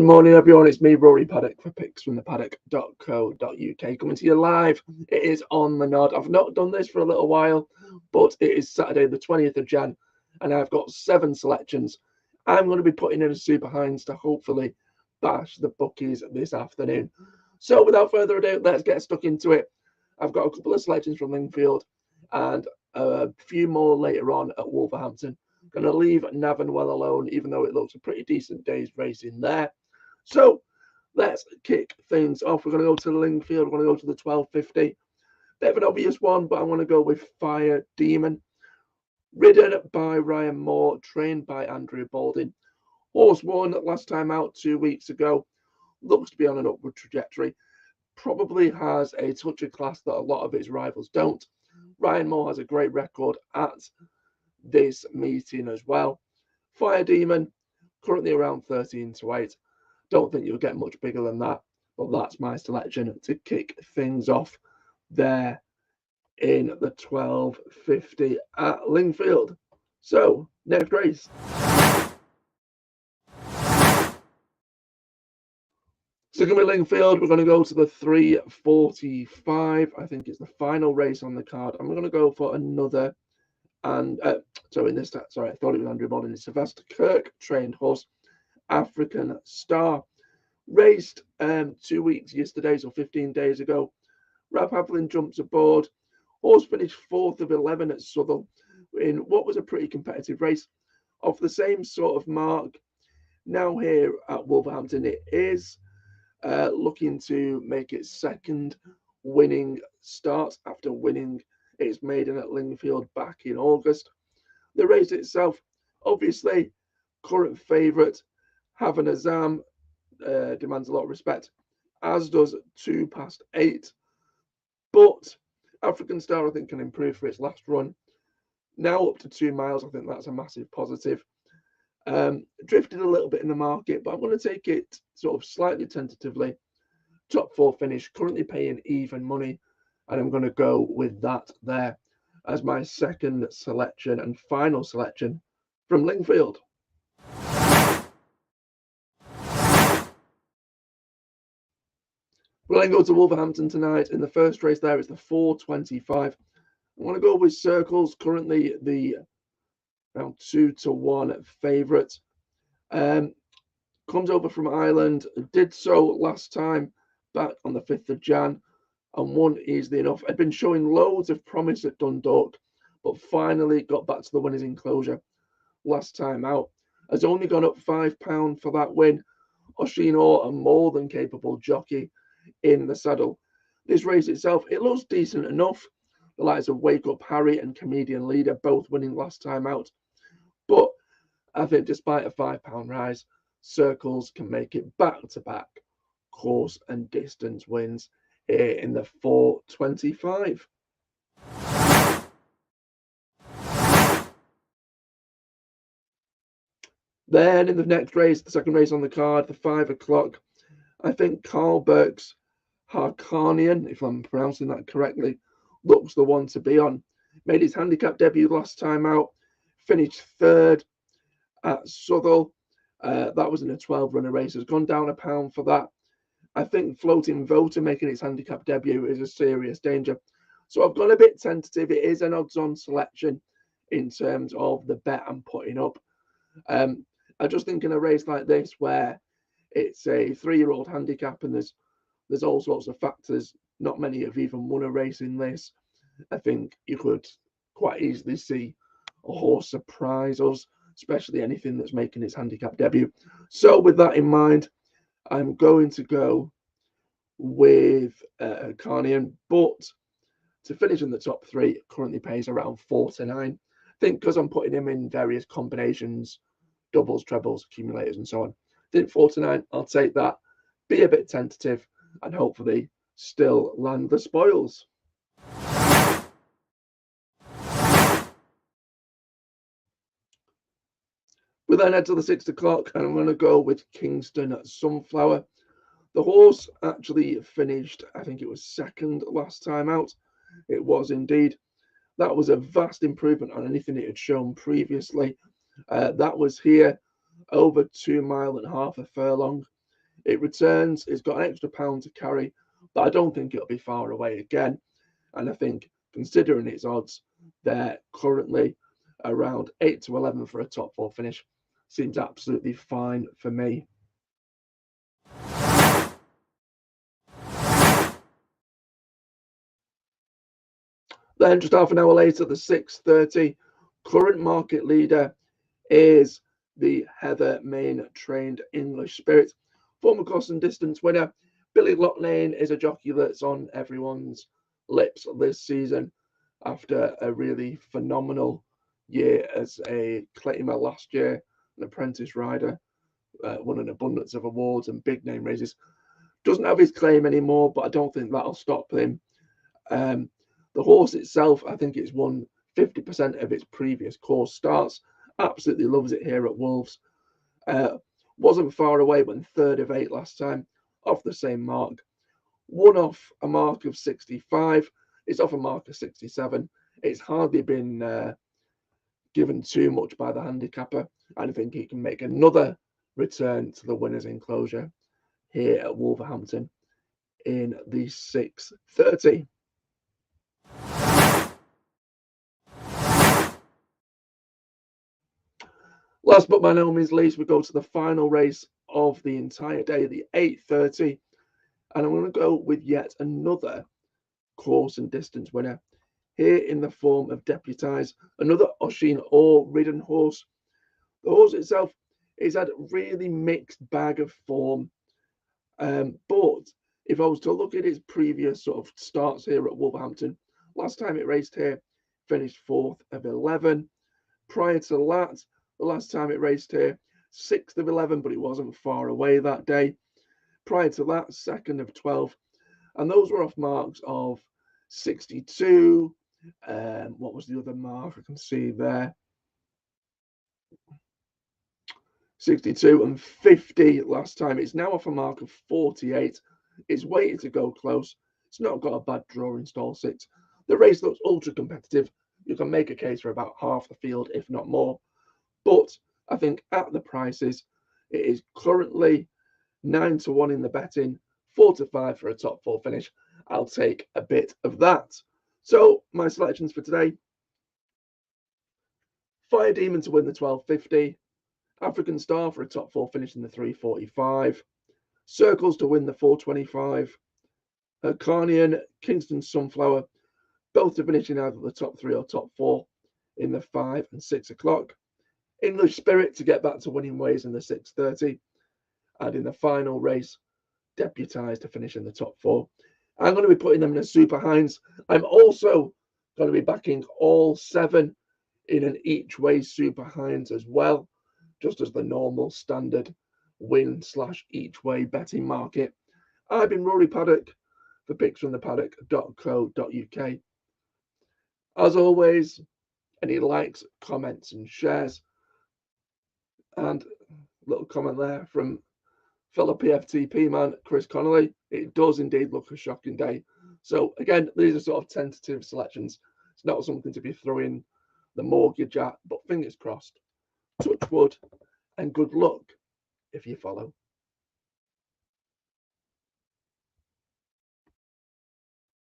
morning, everyone. It's me, Rory Paddock, for picks from the paddock.co.uk. Coming to you live. It is on the nod. I've not done this for a little while, but it is Saturday, the 20th of Jan, and I've got 7 selections. I'm going to be putting in a super hinds to hopefully bash the bookies this afternoon. So, without further ado, let's get stuck into it. I've got a couple of selections from Lingfield and a few more later on at Wolverhampton. Going to leave Navan well alone, even though it looks a pretty decent day's racing there. So let's kick things off. We're going to go to Lingfield. We're going to go to the 1250. Bit of an obvious one, but I'm going to go with Fire Demon. Ridden by Ryan Moore, trained by Andrew Balding. Horse won last time out 2 weeks ago. Looks to be on an upward trajectory. Probably has a touch of class that a lot of its rivals don't. Ryan Moore has a great record at this meeting as well. Fire Demon, currently around 13-8. Don't think you'll get much bigger than that, but that's my selection to kick things off there in the 1250 at Lingfield. So, next race. Sticking with Lingfield, we're going to go to the 345. I think it's the final race on the card. I'm going to go for another. And I thought it was Andrew Balding. It's Sylvester Kirk, trained horse, African Star. Raced 2 weeks yesterday, so 15 days ago. Rab Havlin jumps aboard. Horse finished 4th of 11 at Southall in what was a pretty competitive race. Off the same sort of mark, now here at Wolverhampton, it is looking to make its second winning start after winning its maiden at Lingfield back in August. The race itself, obviously, current favourite, Havan Azam, demands a lot of respect, as does 2 past 8. But African Star, I think, can improve for its last run. Now up to 2 miles, I think that's a massive positive. Drifted a little bit in the market, but I'm going to take it sort of slightly tentatively. Top 4 finish, currently paying even money, and I'm going to go with that there as my second selection and final selection from Lingfield. We'll then go to Wolverhampton tonight. In the first race there is the 425. I want to go with Circles, currently the around 2-1 favourite. Comes over from Ireland, did so last time back on the 5th of Jan and won easily enough. Had been showing loads of promise at Dundalk, but finally got back to the winner's enclosure last time out. Has only gone up £5 for that win. Oisin Orr, a more than capable jockey in the saddle. This race itself, it looks decent enough. The likes of Wake Up Harry and Comedian Leader both winning last time out. But I think despite a £5 rise, Circles can make it back-to-back course and distance wins here in the 425. Then in the next race, the second race on the card, the 5 o'clock, I think Carl Burke's Harkanian, if I'm pronouncing that correctly, looks the one to be on. Made his handicap debut last time out, finished 3rd at Southall. That was in a 12-runner race. Has gone down £1 for that. I think Floating Voter making its handicap debut is a serious danger. So I've gone a bit tentative. It is an odds-on selection in terms of the bet I'm putting up. I just think in a race like this where it's a 3-year-old handicap and there's all sorts of factors, not many have even won a race in this. I think you could quite easily see a horse surprise us, especially anything that's making its handicap debut. So with that in mind, I'm going to go with Carnian, but to finish in the top 3, currently pays around 4-9. I think because I'm putting him in various combinations, doubles, trebles, accumulators, and so on. I think 4-9, I'll take that, be a bit tentative, and hopefully still land the spoils. We then head to the 6 o'clock, and I'm going to go with Kingston Sunflower. The horse actually finished, I think it was 2nd last time out. It was indeed. That was a vast improvement on anything it had shown previously. That was here over 2.5 miles a furlong. It returns, it's got an extra pound to carry, but I don't think it'll be far away again. And I think, considering its odds, they're currently around 8 to 11 for a top four finish. Seems absolutely fine for me. Then just half an hour later, the 6:30, current market leader is the Heather Main trained English Spirit. Former cross and distance winner, Billy Loughnane is a jockey that's on everyone's lips this season after a really phenomenal year as a claimer last year, an apprentice rider, won an abundance of awards and big name races. Doesn't have his claim anymore, but I don't think that'll stop him. The horse itself, I think it's won 50% of its previous course starts. Absolutely loves it here at Wolves. Wasn't far away, went third of 8 last time, off the same mark. Won off a mark of 65. It's off a mark of 67. It's hardly been given too much by the handicapper. I think he can make another return to the winner's enclosure here at Wolverhampton in the 6:30. Last but by no means least, we go to the final race of the entire day, the 8:30, and I'm going to go with yet another course and distance winner here in the form of Deputise, another Oisin Orr ridden horse. The horse itself has had a really mixed bag of form, but if I was to look at its previous sort of starts here at Wolverhampton, last time it raced here, finished 4th of 11. Prior to that, the last time it raced here, 6th of 11, but it wasn't far away that day. Prior to that, 2nd of 12. And those were off marks of 62. What was the other mark? I can see there. 62 and 50 last time. It's now off a mark of 48. It's waiting to go close. It's not got a bad draw in stall 6. The race looks ultra competitive. You can make a case for about half the field, if not more. But I think at the prices, it is currently 9 to 1 in the betting, 4 to 5 for a top four finish. I'll take a bit of that. So my selections for today: Fire Demon to win the 1250, African Star for a top four finish in the 345, Circles to win the 425, Carnian, Kingston Sunflower, both to finish in either the top 3 or top 4 in the 5 and 6 o'clock. English Spirit to get back to winning ways in the 6:30, and in the final race, Deputise to finish in the top 4. I'm going to be putting them in a Super Heinz. I'm also going to be backing all 7 in an each way Super Heinz as well, just as the normal standard win/each way betting market. I've been Rory Paddock for picksfromthepaddock.co.uk. As always, any likes, comments, and shares. And little comment there from fellow PFTP man Chris Connolly. It does indeed look a shocking day. So again, these are sort of tentative selections. It's not something to be throwing the mortgage at, but fingers crossed. Touch wood, and good luck if you follow.